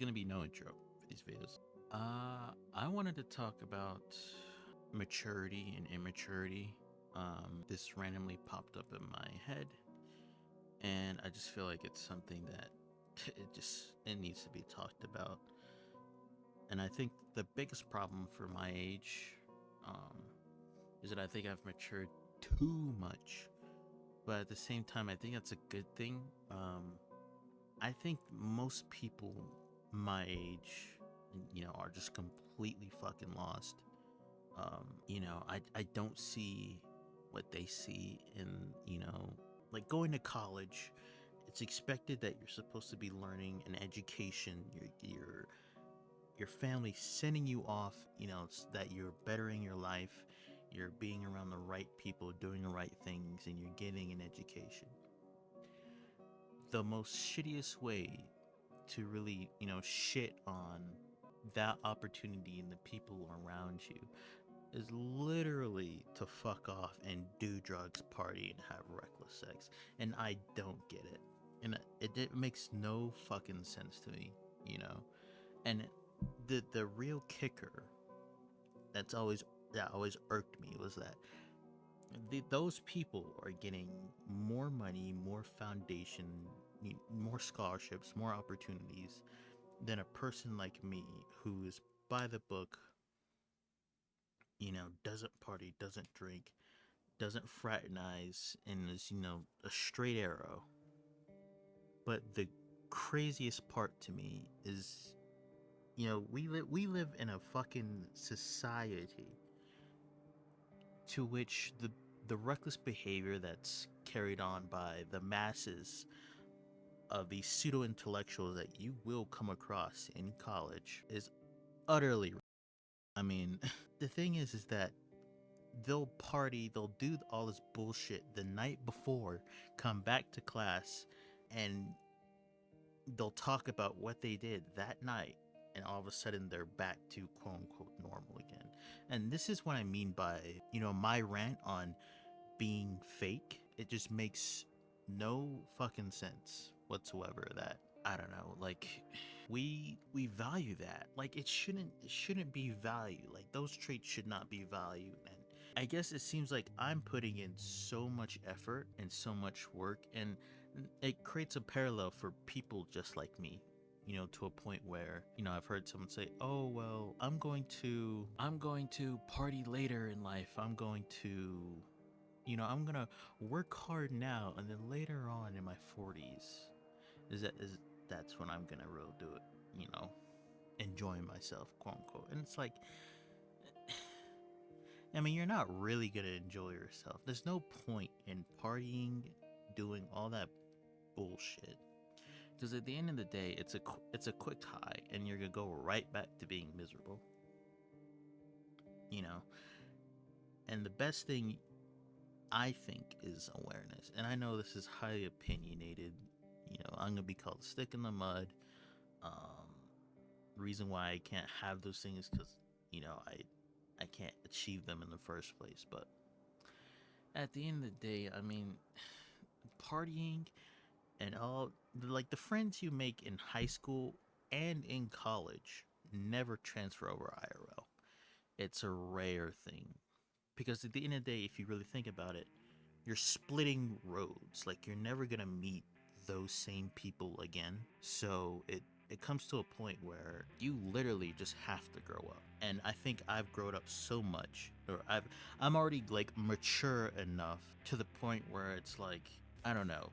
gonna be no intro for these videos. I wanted to talk about maturity and immaturity. This randomly popped up in my head, and I just feel like it's something that it needs to be talked about. And I think the biggest problem for my age, um, is that I think I've matured too much. But at the same time, I think that's a good thing. I think most people my age, are just completely fucking lost. I don't see what they see in, like going to college. It's expected that you're supposed to be learning an education. Your family sending you off, that you're bettering your life, you're being around the right people, doing the right things, and you're getting an education. The most shittiest way to really, shit on that opportunity and the people around you is literally to fuck off and do drugs, party, and have reckless sex. And I don't get it. And it makes no fucking sense to me, you know? And the real kicker that always irked me was that those people are getting more money, more foundation, more scholarships, more opportunities than a person like me who is by the book, doesn't party, doesn't drink, doesn't fraternize, and is, a straight arrow. But the craziest part to me is, we live in a fucking society to which the reckless behavior that's carried on by the masses of these pseudo intellectuals that you will come across in college is utterly. I mean, the thing is that they'll party, they'll do all this bullshit the night before, come back to class, and they'll talk about what they did that night, and all of a sudden they're back to quote unquote normal again. And this is what I mean by, my rant on being fake. It just makes no fucking sense whatsoever that, I don't know, like we value that. Like it shouldn't be valued. Like those traits should not be valued. And I guess it seems like I'm putting in so much effort and so much work, and it creates a parallel for people just like me, to a point where, I've heard someone say, "Oh, well, I'm going to party later in life. I'm gonna work hard now, and then later on in my 40s, that's when I'm gonna really do it, enjoying myself, quote unquote." And it's like, I mean, you're not really gonna enjoy yourself. There's no point in partying, doing all that bullshit, because at the end of the day, it's a quick high, and you're gonna go right back to being miserable, you know. And the best thing I think is awareness. And I know this is highly opinionated. I'm gonna be called a stick in the mud. Um, Reason why I can't have those things because I can't achieve them in the first place. But at the end of the day, I mean, partying and all, like, the friends you make in high school and in college never transfer over IRL. It's a rare thing because at the end of the day, if you really think about it, you're splitting roads. Like, you're never gonna meet those same people again. So it comes to a point where you literally just have to grow up. And I think I've grown up so much, or I'm already like mature enough to the point where it's like, I don't know,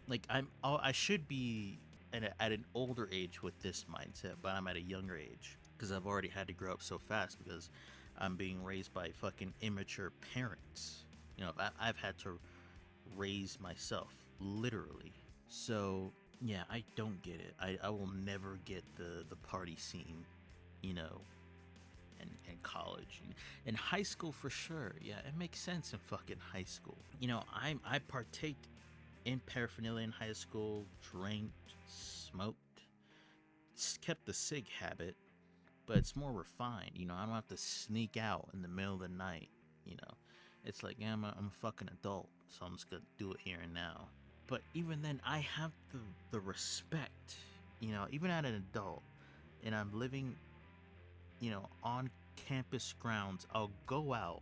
like I should be at an older age with this mindset, but I'm at a younger age because I've already had to grow up so fast because I'm being raised by fucking immature parents. I've had to raise myself, literally. So yeah, I don't get it. I will never get the party scene, you know, and college and high school for sure. Yeah, it makes sense in fucking high school. I partaked in paraphernalia in high school, drank, smoked, kept the cig habit, but it's more refined. I don't have to sneak out in the middle of the night. You know, it's like, yeah, I'm a fucking adult, so I'm just gonna do it here and now. But even then, I have the respect. Even as an adult, and I'm living, on campus grounds, I'll go out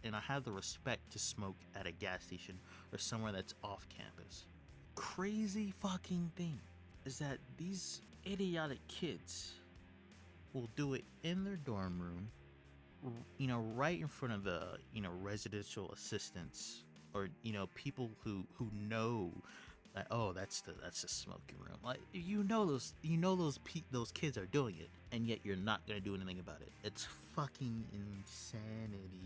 and I have the respect to smoke at a gas station or somewhere that's off campus. Crazy fucking thing is that these idiotic kids will do it in their dorm room, right in front of the, residential assistants or, people who know that, oh, that's the smoking room. Like, those kids are doing it, and yet you're not gonna do anything about it. It's fucking insanity.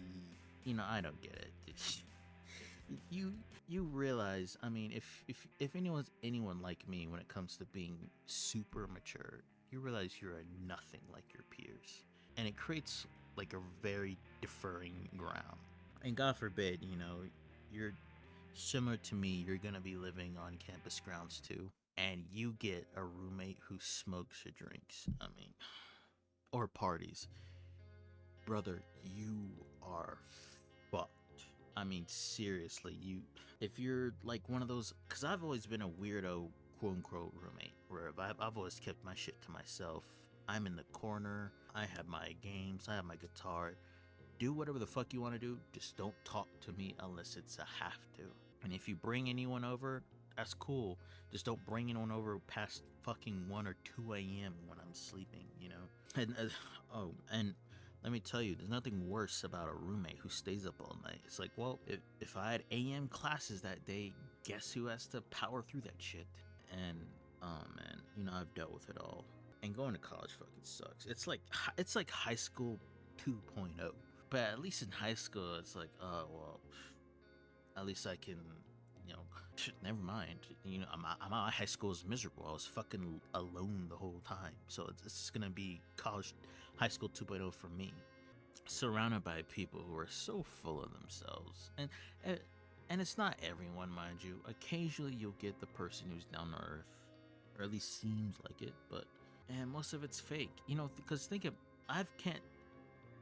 I don't get it. you you realize, I mean, if anyone like me when it comes to being super mature, you realize you're a nothing like your peers, and it creates like a very deferring ground. And God forbid, you're similar to me, you're gonna be living on campus grounds too, and you get a roommate who smokes or drinks. I mean, or parties, brother, you are fucked. I mean, seriously, if you're like one of those, because I've always been a weirdo, quote unquote, roommate, where I've always kept my shit to myself. I'm in the corner, I have my games, I have my guitar. Do whatever the fuck you want to do, just don't talk to me unless it's a have to. And if you bring anyone over, that's cool. Just don't bring anyone over past fucking 1 or 2 a.m. when I'm sleeping, And let me tell you, there's nothing worse about a roommate who stays up all night. It's like, well, if I had AM classes that day, guess who has to power through that shit? And, oh man, I've dealt with it all. And going to college fucking sucks. It's like high school 2.0. But at least in high school, it's like, oh, well, at least I can, never mind. My high school is miserable. I was fucking alone the whole time. So it's just gonna be high school 2.0 for me. Surrounded by people who are so full of themselves. And it's not everyone, mind you. Occasionally you'll get the person who's down to earth, or at least seems like it, and most of it's fake. Because I can't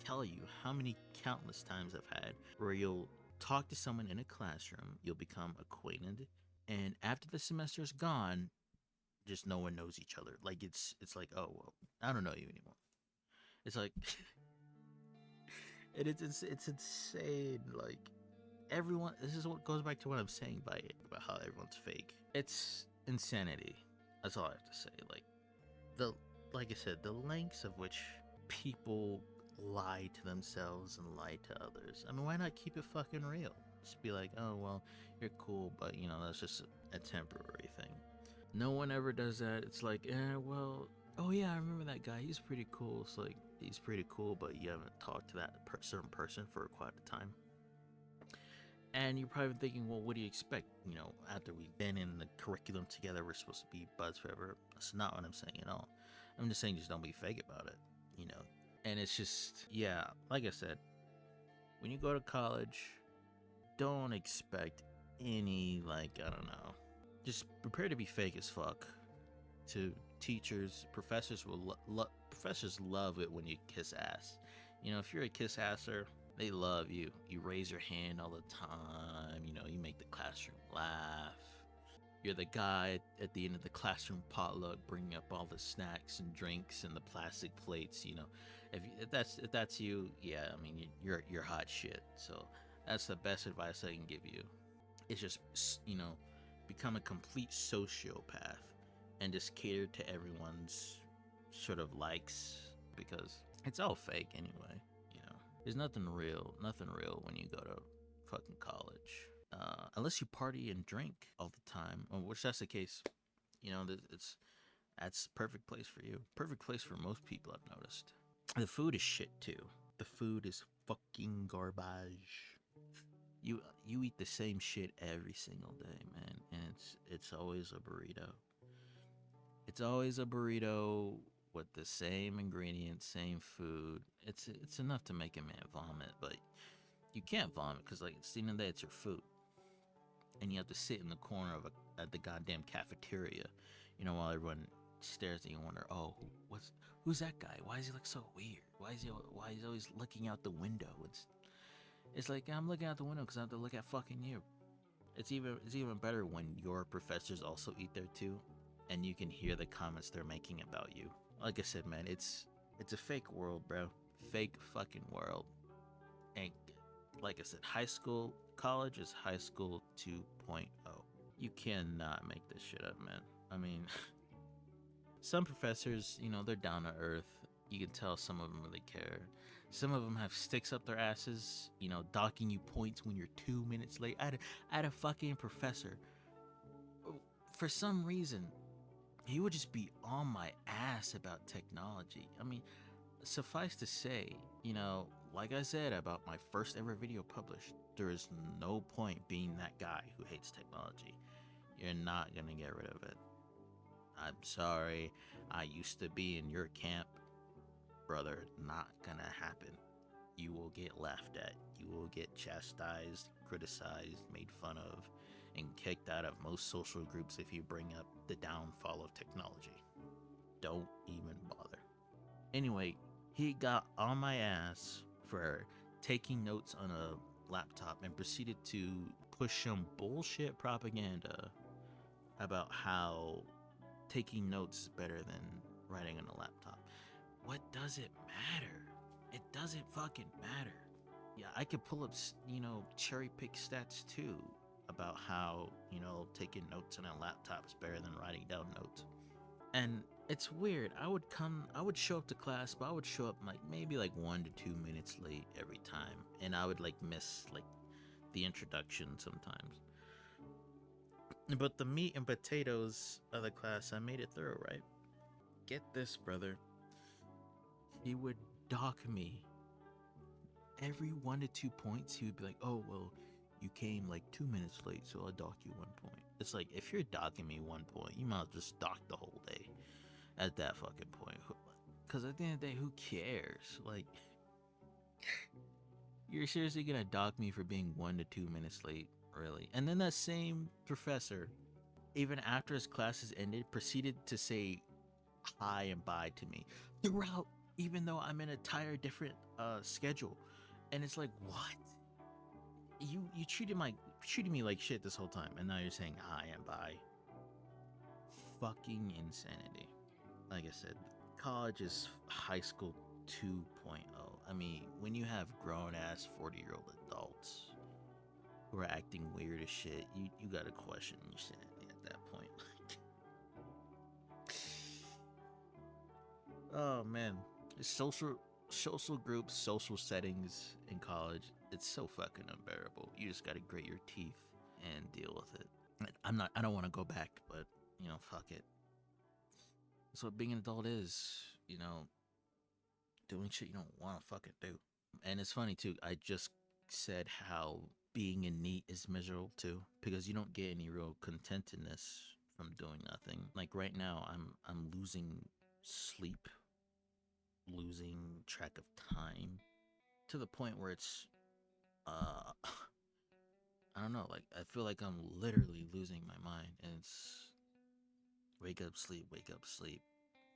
tell you how many countless times I've had where you'll talk to someone in a classroom, you'll become acquainted, and after the semester's gone, just no one knows each other. Like it's like, oh well, I don't know you anymore. It's like it's insane. Like everyone, this is what goes back to what I'm saying about how everyone's fake. It's insanity. That's all I have to say. Like I said, the lengths of which people lie to themselves and lie to others. I mean, why not keep it fucking real? Just be like, oh well, you're cool, but that's just a temporary thing. No one ever does that. It's like, well, oh yeah, I remember that guy. He's pretty cool. It's like, he's pretty cool, but you haven't talked to that certain person for quite a time. And you're probably thinking, well, what do you expect? After we've been in the curriculum together, we're supposed to be buds forever. That's not what I'm saying at all. I'm just saying, just don't be fake about it, And it's just, yeah, like I said, when you go to college, don't expect any, I don't know. Just prepare to be fake as fuck. To teachers, professors professors love it when you kiss ass. If you're a kiss asser, they love you. You raise your hand all the time. You make the classroom laugh. You're the guy at the end of the classroom potluck, bringing up all the snacks and drinks and the plastic plates. If that's you, yeah, I mean you're hot shit. So that's the best advice I can give you. It's just become a complete sociopath and just cater to everyone's sort of likes, because it's all fake anyway. There's nothing real when you go to fucking college. Unless you party and drink all the time, which that's the case. That's perfect place for you. Perfect place for most people, I've noticed. The food is shit too. The food is fucking garbage. You eat the same shit every single day, man, and it's always a burrito. It's always a burrito with the same ingredients, same food. It's enough to make a man vomit, but you can't vomit because at the end of the day, it's your food, and you have to sit in the corner at the goddamn cafeteria, while everyone stares at you and wonder, oh, who's that guy? Why does he look so weird? Why is he always looking out the window? It's like, I'm looking out the window because I have to look at fucking you. It's even better when your professors also eat there too, and you can hear the comments they're making about you. Like I said, man, it's a fake world, bro. Fake fucking world. And like I said, high school, college is high school 2.0. You cannot make this shit up, man. I mean, some professors, they're down to earth. You can tell some of them really care. Some of them have sticks up their asses, docking you points when you're 2 minutes late. I had a fucking professor. For some reason, he would just be on my ass about technology. I mean, suffice to say, like I said about my first ever video published, there is no point being that guy who hates technology. You're not gonna get rid of it. I'm sorry, I used to be in your camp, brother. Not gonna happen. You will get laughed at, you will get chastised, criticized, made fun of, and kicked out of most social groups if you bring up the downfall of technology. Don't even bother. Anyway, he got on my ass for taking notes on a laptop and proceeded to push some bullshit propaganda about how taking notes is better than writing on a laptop. What does it matter? It doesn't fucking matter. Yeah, I could pull up, cherry pick stats too about how, taking notes on a laptop is better than writing down notes. And it's weird. I would show up to class, but I would show up like maybe like 1 to 2 minutes late every time. And I would like miss like the introduction sometimes. But the meat and potatoes of the class, I made it through, right? Get this, brother. He would dock me. Every 1 to 2 points, he would be like, oh, well, you came like 2 minutes late, so I'll dock you 1 point. It's like, if you're docking me 1 point, you might just dock the whole day at that fucking point. Because at the end of the day, who cares? Like, you're seriously gonna dock me for being 1 to 2 minutes late? Really? And then that same professor, even after his classes ended, proceeded to say hi and bye to me throughout, even though I'm in a entire different schedule. And it's like, what? You treated me like shit this whole time, and now you're saying hi and bye. Fucking insanity. Like I said, college is high school 2.0. I mean, when you have grown ass 40-year-old adults who are acting weird as shit, you gotta question your sanity at that point. Oh man, social groups, social settings in college, it's so fucking unbearable. You just gotta grit your teeth and deal with it. I don't want to go back, but fuck it. That's what being an adult is, doing shit you don't want to fucking do. And it's funny too. I just said how being in NEAT is miserable too, because you don't get any real contentedness from doing nothing. Like right now, I'm losing sleep, losing track of time, to the point where it's uh I don't know, like I feel like I'm literally losing my mind, and it's wake up, sleep,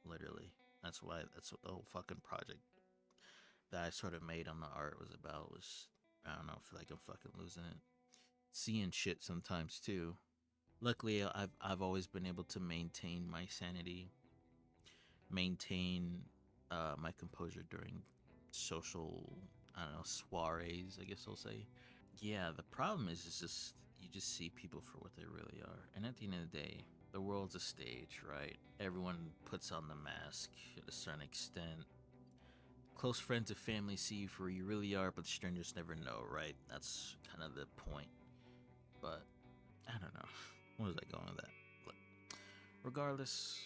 literally. That's what the whole fucking project that I sort of made on the art was about. Was, I don't know, I feel like I'm fucking losing it. Seeing shit sometimes too. Luckily, I've always been able to maintain my sanity, maintain my composure during social, I don't know, soirees, I guess I'll say. Yeah, the problem is just you just see people for what they really are. And at the end of the day, the world's a stage, right? Everyone puts on the mask at a certain extent. Close friends and family see you for who you really are, but strangers never know, right? That's kind of the point. But I don't know. Where was I going with that? Look, regardless,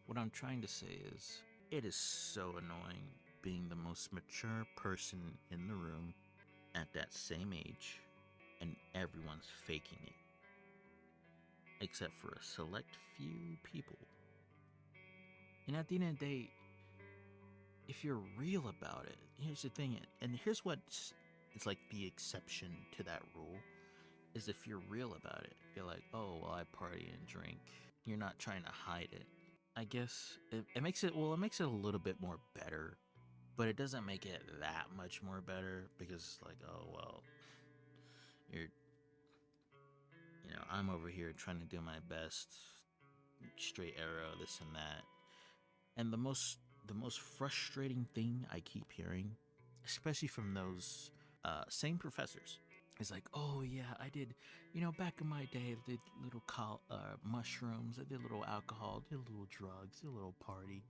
what I'm trying to say is it is so annoying being the most mature person in the room at that same age, and everyone's faking it, except for a select few people. And at the end of the day, if you're real about it, here's the thing, and here's what's it's like the exception to that rule is if you're real about it. You're like, oh well, I party and drink. You're not trying to hide it. I guess it makes it it makes it a little bit more better, but it doesn't make it that much more better because like, oh well, you're I'm over here trying to do my best, straight arrow, this and that. And the most frustrating thing I keep hearing, especially from those same professors, is like, oh yeah, I did, back in my day, I did little mushrooms, I did little alcohol, did little drugs, did a little party,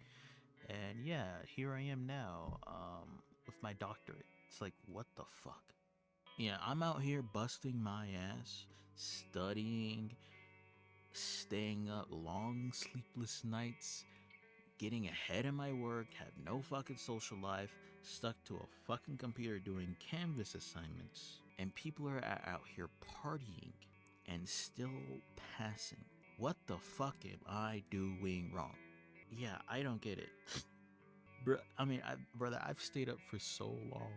and yeah, here I am now, with my doctorate. It's like, what the fuck? Yeah, I'm out here busting my ass, studying, staying up long sleepless nights, getting ahead in my work, have no fucking social life, stuck to a fucking computer doing Canvas assignments, and people are out here partying and still passing. What the fuck am I doing wrong? Yeah, I don't get it. Brother, I've stayed up for so long.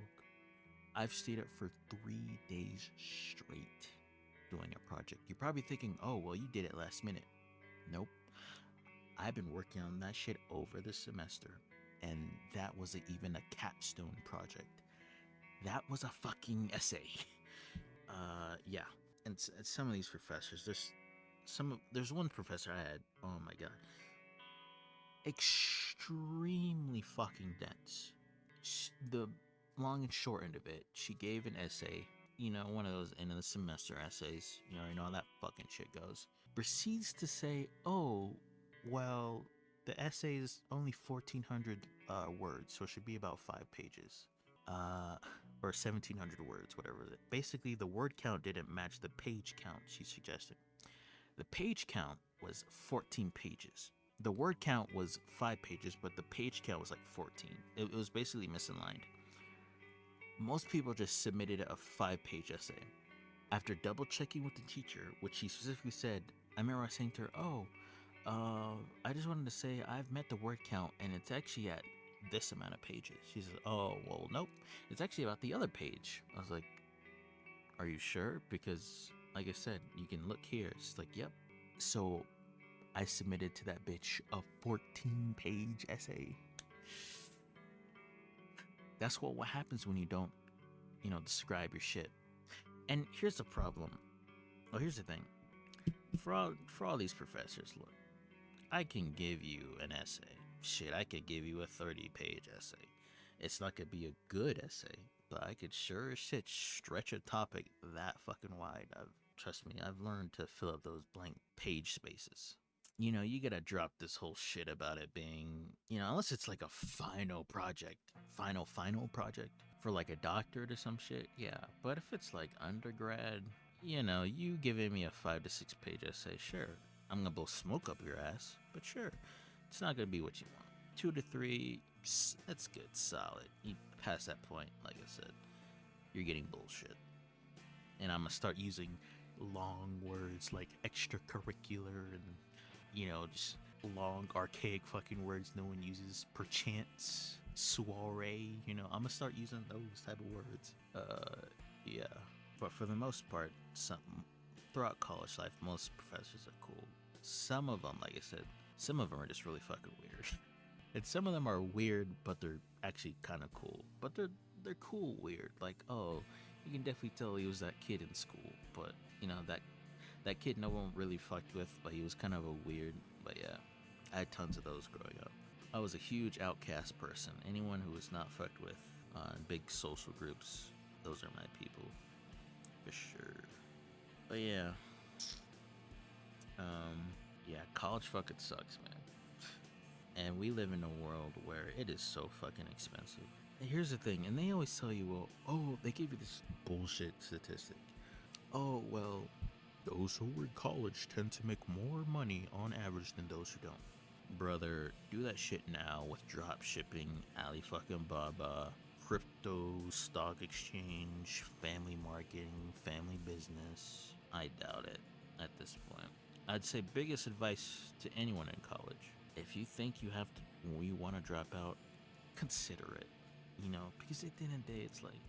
I've stayed up for 3 days straight doing a project. You're probably thinking, oh, well, you did it last minute. Nope. I've been working on that shit over the semester, and that wasn't even a capstone project. That was a fucking essay. Yeah. And some of these professors, there's one professor I had. Oh my god, extremely fucking dense. The long and short end of it, she gave an essay. One of those end of the semester essays. You know how that fucking shit goes. Proceeds to say, "Oh, well, the essay is only 1,400 words, so it should be about 5 pages, uh, or 1,700 words, whatever it is." Basically, the word count didn't match the page count she suggested. The page count was 14 pages. The word count was 5 pages, but the page count was like 14. It was basically misaligned. Most people just submitted a 5-page essay. After double checking with the teacher, which she specifically said, I remember saying to her, "Oh, I just wanted to say I've met the word count and it's actually at this amount of pages." She says, "Oh, well, nope. It's actually about the other page." I was like, "Are you sure? Because, like I said, you can look here." She's like, "Yep." So I submitted to that bitch a 14-page essay. That's what happens when you don't, describe your shit. And here's the problem. Oh, here's the thing. For all these professors, look, I can give you an essay. Shit, I could give you a 30-page essay. It's not gonna be a good essay, but I could sure as shit stretch a topic that fucking wide. Trust me, I've learned to fill up those blank page spaces. You gotta drop this whole shit about it being, unless it's like a final project, final project for like a doctorate or some shit, yeah. But if it's like undergrad, you giving me a 5 to 6 page essay, sure. I'm gonna blow smoke up your ass, but sure. It's not gonna be what you want. 2 to 3, that's good, solid. You past that point, like I said, you're getting bullshit. And I'm gonna start using long words like extracurricular and, just long archaic fucking words no one uses. Perchance, soiree, I'm gonna start using those type of words. Yeah. But for the most part, throughout college life, most professors are cool. Some of them, like I said, some of them are just really fucking weird. And some of them are weird, but they're actually kind of cool. But they're cool weird. Like, oh, you can definitely tell he was that kid in school. But that kid no one really fucked with, but he was kind of a weird. But yeah, I had tons of those growing up. I was a huge outcast person. Anyone who was not fucked with in big social groups, those are my people for sure. But yeah, yeah, college fucking sucks, man. And we live in a world where it is so fucking expensive. And here's the thing, and they always tell you, well, oh, they give you this bullshit statistic. Oh, well, those who are in college tend to make more money on average than those who don't. Brother, do that shit now with drop shipping, Ali fucking Baba, crypto, stock exchange, family marketing, family business. I doubt it at this point. I'd say biggest advice to anyone in college: if you think you want to drop out, consider it. Because at the end of the day, it's like,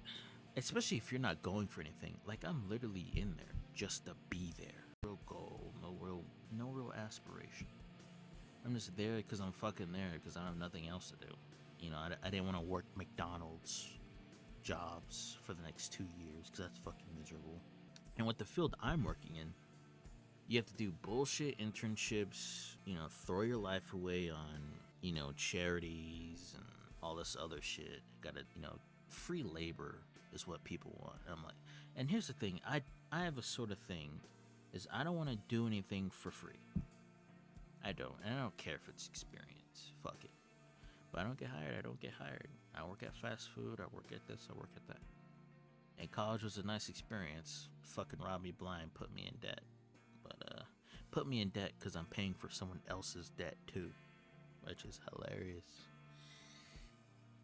especially if you're not going for anything. Like, I'm literally in there just to be there. Real goal, no real aspiration. I'm just there because I'm fucking there because I have nothing else to do. I didn't want to work McDonald's jobs for the next 2 years because that's fucking miserable. And with the field I'm working in, you have to do bullshit internships, throw your life away on, charities and all this other shit. Gotta, free labor is what people want. And I'm like, and here's the thing, I have a sort of thing, is I don't want to do anything for free. I don't, and I don't care if it's experience. Fuck it. But I don't get hired, I don't get hired. I work at fast food, I work at this, I work at that. And college was a nice experience. Fucking robbed me blind, put me in debt. But put me in debt because I'm paying for someone else's debt too, which is hilarious.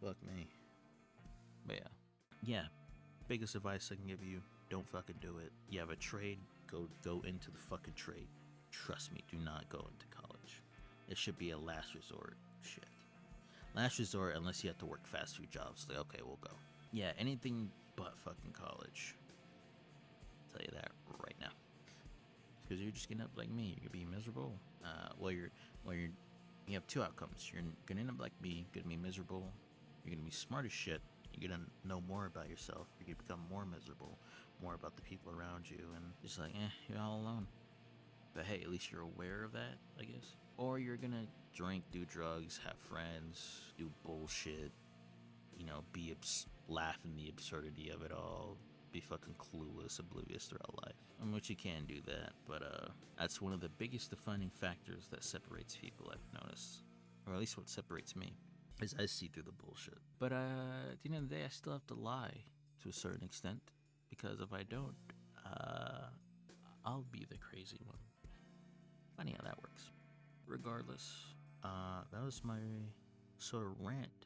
Fuck me. But yeah. Biggest advice I can give you: don't fucking do it. You have a trade, go into the fucking trade. Trust me, do not go into college. It should be a last resort. Shit. Last resort unless you have to work fast food jobs. Like, okay, we'll go. Yeah, anything but fucking college. I'll tell you that right now. Because you're just gonna end up like me. You're gonna be miserable. You have two outcomes. You're gonna end up like me, gonna be miserable. You're gonna be smart as shit. You're gonna know more about yourself. You're gonna become more miserable, more about the people around you, and just like, you're all alone. But hey, at least you're aware of that, I guess. Or you're gonna drink, do drugs, have friends, do bullshit, laughing the absurdity of it all, be fucking clueless, oblivious throughout life. Which you can do that, but that's one of the biggest defining factors that separates people, I've noticed. Or at least what separates me, is I see through the bullshit. But at the end of the day, I still have to lie to a certain extent, because if I don't, I'll be the crazy one. Funny how that works. Regardless, that was my sort of rant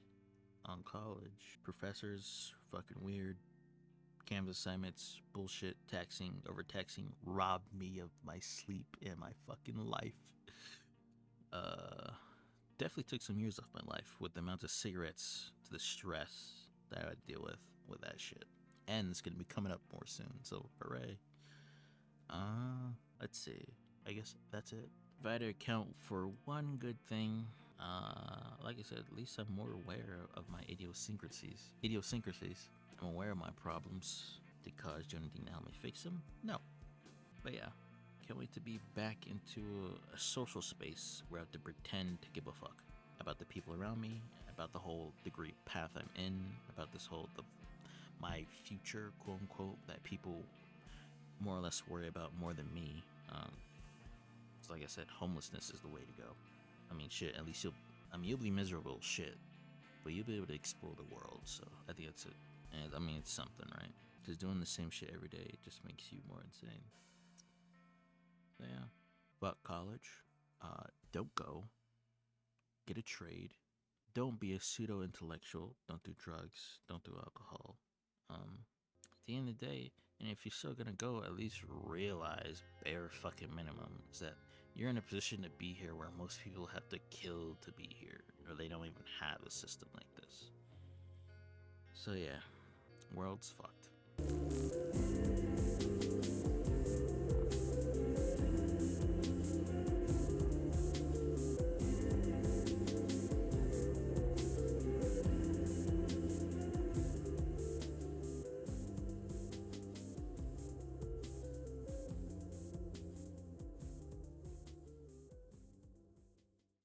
on college. Professors, fucking weird. Canvas assignments, bullshit, overtaxing, robbed me of my sleep and my fucking life. Definitely took some years off my life with the amount of cigarettes, to the stress that I would deal with that shit. And it's gonna be coming up more soon, so hooray. Let's see. I guess that's it. If I had to account for one good thing, like I said, at least I'm more aware of my idiosyncrasies. I'm aware of my problems. Did college do anything to help me fix them? No. But yeah, can't wait to be back into a social space where I have to pretend to give a fuck about the people around me, about the whole degree path I'm in, about this whole, my future, quote unquote, that people more or less worry about more than me. Like I said, homelessness is the way to go. I mean, shit, at least you'll be miserable, shit, but you'll be able to explore the world, so I think that's it. And I mean, it's something, right? Because doing the same shit every day just makes you more insane. So yeah, fuck college. Don't go. Get a trade. Don't be a pseudo-intellectual. Don't do drugs. Don't do alcohol. At the end of the day, and if you're still gonna go, at least realize, bare fucking minimum, is that you're in a position to be here where most people have to kill to be here, or they don't even have a system like this. So yeah, world's fucked.